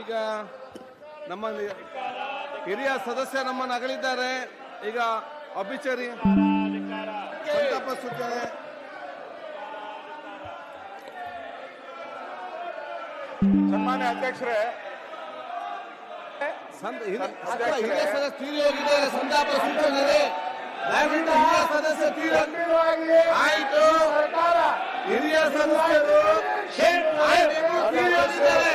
ಈಗ ನಮ್ಮಲ್ಲಿ ಹಿರಿಯ ಸದಸ್ಯ ನಮ್ಮನ್ನು ಅಗಲಿದ್ದಾರೆ. ಈಗ ಅಭಿಚರಿ ಸಂತಾಪ ಸೂಚನೆ. ಸನ್ಮಾನ್ಯ ಅಧ್ಯಕ್ಷರೇ, ಹಿರಿಯ ಸದಸ್ಯ ತೀರಿ ಹೋಗಿದ್ದಾರೆ. ಸಂತಾಪ ಸೂಚನೆ ಇದೆ. ದಯವಿಟ್ಟು ಹಿರಿಯ ಸದಸ್ಯ ಆಯಿತು. ಹಿರಿಯ ಸದಸ್ಯರು ತೀರಿ ಹೋಗಿದ್ದಾರೆ.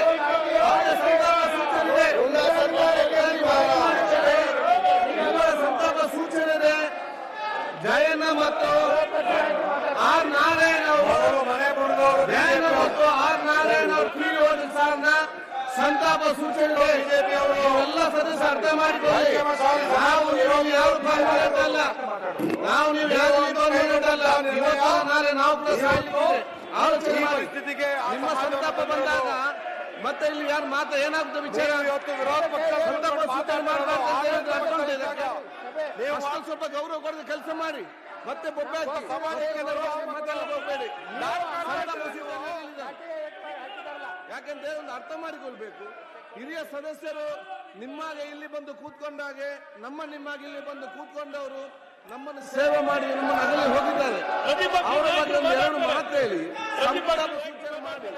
ಸಂತಾಪ ಸೂಚನೆ ಇದೆ. ಜಯಣ್ಣ ಮತ್ತು ಆರ್ ನಾರಾಯಣ ಅವರು ಜಯಣ್ಣ ಮತ್ತು ಆರ್ ನಾರಾಯಣ ಅವರು ತೀರಿ ಹೋದ ಸಾರನ್ನ ಸಂತಾಪ ಸೂಚನೆ ಬಿಜೆಪಿ ಅವರು ಎಲ್ಲ ಸದಸ್ಯ ಅರ್ಥ ಮಾಡಿಕೊಳ್ಳಿ. ನಾವು ನೀವು ಯಾವ ಪಾಲ್ಗೊಳ್ಳಲ್ಲ, ನಾವು ನೀವು ಯಾವ ನಾಳೆ ನಾವು ಆಲೋಚನೆ ಮಾಡಿ ನಿಮ್ಮ ಸಂತಾಪ ಬಂದಾಗ ಮತ್ತೆ ಇಲ್ಲಿ ಯಾರು ಮಾತ್ರ ಏನಾಗ್ತದೆ ವಿಚಾರ. ಇವತ್ತು ವಿರೋಧ ಪಕ್ಷ ಸಂತಾಪ ಸೂಚನೆ ಮಾಡಬಾರ್ದು. ಸ್ವಲ್ಪ ಗೌರವ ಕೊಡದೆ ಕೆಲಸ ಮಾಡಿ. ಮತ್ತೆ ಹೋಗ್ಬೇಡಿ. ಯಾಕಂದ್ರೆ ಒಂದು ಅರ್ಥ ಮಾಡಿಕೊಳ್ಬೇಕು. ಹಿರಿಯ ಸದಸ್ಯರು ನಿಮ್ಮಾಗೆ ಇಲ್ಲಿ ಬಂದು ಕೂತ್ಕೊಂಡಾಗೆ ನಿಮ್ಮಾಗೆ ಇಲ್ಲಿ ಬಂದು ಕೂತ್ಕೊಂಡವರು ನಮ್ಮನ್ನು ಸೇವೆ ಮಾಡಿ ನಮ್ಮನ್ನು ಅಗಲಿ ಹೋಗಿದ್ದಾರೆ. ಅವರ ಬಗ್ಗೆ ಒಂದು ಎರಡು ಮಾತು ಹೇಳಿ ಸಂತಾಪ ಸೂಚನೆ ಮಾಡಿ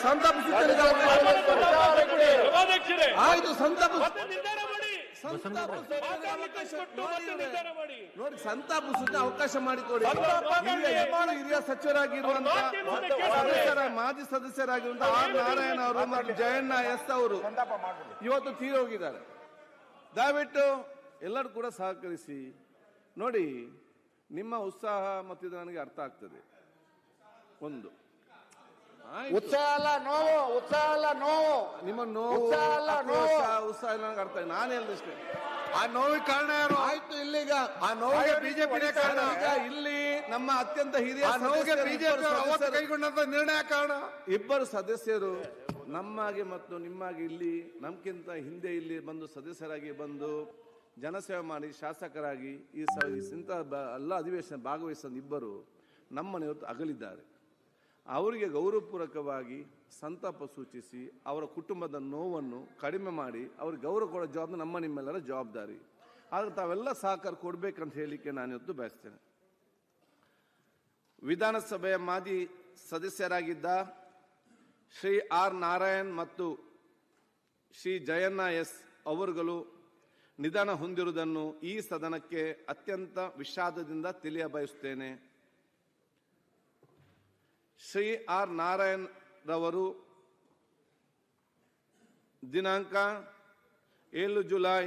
ಸಂತಾಪ ಸೂಚನೆ ಆಯ್ತು. ನೋಡಿ, ಸಂತಾಪ ಸೂಚನೆ ಅವಕಾಶ ಮಾಡಿಕೊಡಿ. ಹಿರಿಯ ಸಚಿವರಾಗಿರುವಂತಹ ಮಾಜಿ ಸದಸ್ಯರಾಗಿರುವಂತಹ ಆರ್ ನಾರಾಯಣ ಅವರು ಮತ್ತು ಜಯಣ್ಣ ಎಸ್ ಅವರು ಇವತ್ತು ತೀರಿ ಹೋಗಿದ್ದಾರೆ. ದಯವಿಟ್ಟು ಎಲ್ಲರೂ ಕೂಡ ಸಹಕರಿಸಿ. ನೋಡಿ, ನಿಮ್ಮ ಉತ್ಸಾಹ ಮತ್ತು ಇದು ನನಗೆ ಅರ್ಥ ಆಗ್ತದೆ. ಒಂದು ಉತ್ಸಾಹ ಅಲ್ಲ ನೋವು, ಉತ್ಸಾಹ ಅಲ್ಲ ನೋವು, ನಿಮ್ಮ ನೋವು ಉತ್ಸಾಹ ನನಗೆ ಅರ್ಥ. ನಾನು ಹೇಳಿದಷ್ಟೇ. ಆ ನೋವಿಗೆ ಕಾರಣ ಯಾರು? ಆಯ್ತು, ಇಲ್ಲಿಗ ಆ ನೋವಿಗೆ ಬಿಜೆಪಿನೇ ಕಾರಣ. ಇಲ್ಲಿ ನಮ್ಮ ಅತ್ಯಂತ ಹಿರಿಯ ನೋವಿಗೆ ಬಿಜೆಪಿ ಕೈಗೊಂಡಂತ ನಿರ್ಣಯ ಕಾರಣ. ಇಬ್ಬರು ಸದಸ್ಯರು ನಮ್ಮಾಗೆ ಮತ್ತು ನಿಮ್ಮಾಗೆ ಇಲ್ಲಿ ನಮ್ಗಿಂತ ಹಿಂದೆ ಇಲ್ಲಿ ಬಂದು ಸದಸ್ಯರಾಗಿ ಬಂದು ಜನಸೇವೆ ಮಾಡಿ ಶಾಸಕರಾಗಿ ಇಂಥ ಎಲ್ಲ ಅಧಿವೇಶನ ಭಾಗವಹಿಸಿದ ಇಬ್ಬರು ನಮ್ಮನ್ನು ಇವತ್ತು ಅಗಲಿದ್ದಾರೆ. ಅವರಿಗೆ ಗೌರವಪೂರ್ವಕವಾಗಿ ಸಂತಾಪ ಸೂಚಿಸಿ ಅವರ ಕುಟುಂಬದ ನೋವನ್ನು ಕಡಿಮೆ ಮಾಡಿ ಅವ್ರಿಗೆ ಗೌರವ ಕೊಡೋ ಜವಾಬ್ದಾರಿ ನಮ್ಮ ನಿಮ್ಮೆಲ್ಲರ ಜವಾಬ್ದಾರಿ. ಆದ್ರೆ ತಾವೆಲ್ಲ ಸಹಕಾರ ಕೊಡಬೇಕಂತ ಹೇಳಲಿಕ್ಕೆ ನಾನು ಇವತ್ತು ಬಯಸ್ತೇನೆ. ವಿಧಾನಸಭೆಯ ಮಾಜಿ ಸದಸ್ಯರಾಗಿದ್ದ ಶ್ರೀ ಆರ್ ನಾರಾಯಣ್ ಮತ್ತು ಶ್ರೀ ಜಯಣ್ಣ ಎಸ್ ಅವರುಗಳು ನಿಧನ ಹೊಂದಿರುವುದನ್ನು ಈ ಸದನಕ್ಕೆ ಅತ್ಯಂತ ವಿಷಾದದಿಂದ ತಿಳಿಯಬಯಸುತ್ತೇನೆ. ಶ್ರೀ ಆರ್ ನಾರಾಯಣ್ ರವರು ದಿನಾಂಕ 7 ಜುಲೈ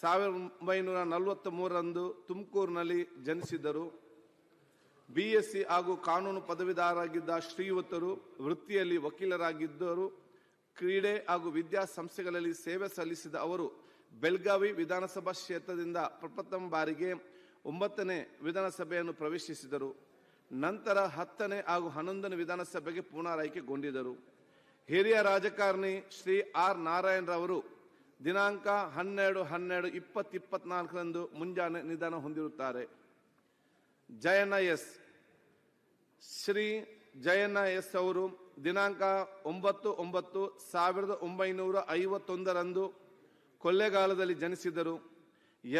1943ರಂದು ತುಮಕೂರಿನಲ್ಲಿ ಜನಿಸಿದರು. BSc ಹಾಗೂ ಕಾನೂನು ಪದವೀಧರರಾಗಿದ್ದ ಶ್ರೀಯುತರು ವೃತ್ತಿಯಲ್ಲಿ ವಕೀಲರಾಗಿದ್ದರು. ಕ್ರೀಡೆ ಹಾಗೂ ವಿದ್ಯಾಸಂಸ್ಥೆಗಳಲ್ಲಿ ಸೇವೆ ಸಲ್ಲಿಸಿದ ಅವರು ಬೆಳಗಾವಿ ವಿಧಾನಸಭಾ ಕ್ಷೇತ್ರದಿಂದ ಪ್ರಪ್ರಥಮ ಬಾರಿಗೆ 9ನೇ ವಿಧಾನಸಭೆಯನ್ನು ಪ್ರವೇಶಿಸಿದರು. ನಂತರ 10ನೇ ಹಾಗೂ 11ನೇ ವಿಧಾನಸಭೆಗೆ ಪುನರಾಯ್ಕೆಗೊಂಡಿದ್ದರು. ಹಿರಿಯ ರಾಜಕಾರಣಿ ಶ್ರೀ ಆರ್ ನಾರಾಯಣ್ ರವರು ದಿನಾಂಕ 12/12/2024ರಂದು ಮುಂಜಾನೆ ನಿಧನ ಹೊಂದಿರುತ್ತಾರೆ. ಜಯಣ್ಣ ಎಸ್ ಶ್ರೀ ಜಯಣ್ಣ ಎಸ್ ಅವರು ದಿನಾಂಕ 9/9/1951ರಂದು ಕೊಳ್ಳೇಗಾಲದಲ್ಲಿ ಜನಿಸಿದರು.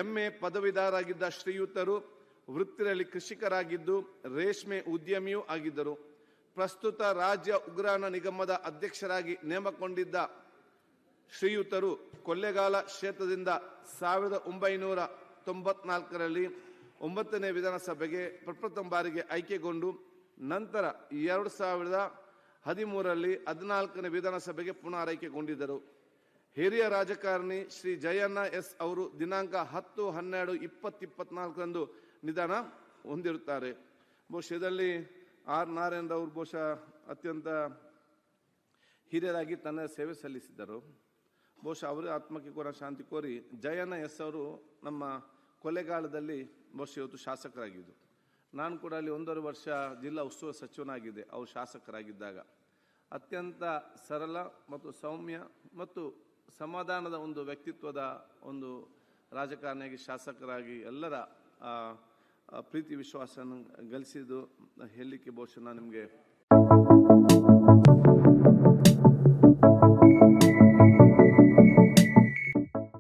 MA ಪದವೀಧರರಾಗಿದ್ದ ಶ್ರೀಯುತರು ವೃತ್ತಿಯಲ್ಲಿ ಕೃಷಿಕರಾಗಿದ್ದು ರೇಷ್ಮೆ ಉದ್ಯಮಿಯೂ ಆಗಿದ್ದರು. ಪ್ರಸ್ತುತ ರಾಜ್ಯ ಉಗ್ರಾಣ ನಿಗಮದ ಅಧ್ಯಕ್ಷರಾಗಿ ನೇಮಕೊಂಡಿದ್ದ ಶ್ರೀಯುತರು ಕೊಳ್ಳೇಗಾಲ ಕ್ಷೇತ್ರದಿಂದ 1994ರಲ್ಲಿ 9ನೇ ವಿಧಾನಸಭೆಗೆ ಪ್ರಪ್ರಥಮ ಬಾರಿಗೆ ಆಯ್ಕೆಗೊಂಡು ನಂತರ 2013ರಲ್ಲಿ 14ನೇ ವಿಧಾನಸಭೆಗೆ ಪುನರಾಯ್ಕೆಗೊಂಡಿದ್ದರು. ಹಿರಿಯ ರಾಜಕಾರಣಿ ಶ್ರೀ ಜಯಣ್ಣ ಎಸ್ ಅವರು ದಿನಾಂಕ 10/12/2024ರಂದು ನಿಧನ ಹೊಂದಿರುತ್ತಾರೆ. ಬಹುಶಃ ಇದರಲ್ಲಿ ಆರ್ ನಾರಾಯಣ್ ಅವರು ಬಹುಶಃ ಅತ್ಯಂತ ಹಿರಿಯರಾಗಿ ತನ್ನ ಸೇವೆ ಸಲ್ಲಿಸಿದ್ದರು. ಬಹುಶಃ ಅವರ ಆತ್ಮಕ್ಕೆ ಕೂಡ ಶಾಂತಿ ಕೋರಿ ಜಯಣ್ಣ ಎಸ್ ಅವರು ನಮ್ಮ ಕೊಳ್ಳೇಗಾಲದಲ್ಲಿ ಬಹುಶಃ ಇವತ್ತು ಶಾಸಕರಾಗಿದ್ದರು. ನಾನು ಕೂಡ ಅಲ್ಲಿ 1.5 ವರ್ಷ ಜಿಲ್ಲಾ ಉಸ್ತುವಾರಿ ಸಚಿವನಾಗಿದ್ದೆ ಅವರು ಶಾಸಕರಾಗಿದ್ದಾಗ. ಅತ್ಯಂತ ಸರಳ ಮತ್ತು ಸೌಮ್ಯ ಮತ್ತು ಸಮಾಧಾನದ ಒಂದು ವ್ಯಕ್ತಿತ್ವದ ಒಂದು ರಾಜಕಾರಣಿಯಾಗಿ ಶಾಸಕರಾಗಿ ಎಲ್ಲರ ಪ್ರೀತಿ ವಿಶ್ವಾಸ ಗಳಿಸಿದ್ದು ಹೇಳಲಿಕ್ಕೆ ಬಹುಶಃ ನಾನು ನಿಮಗೆ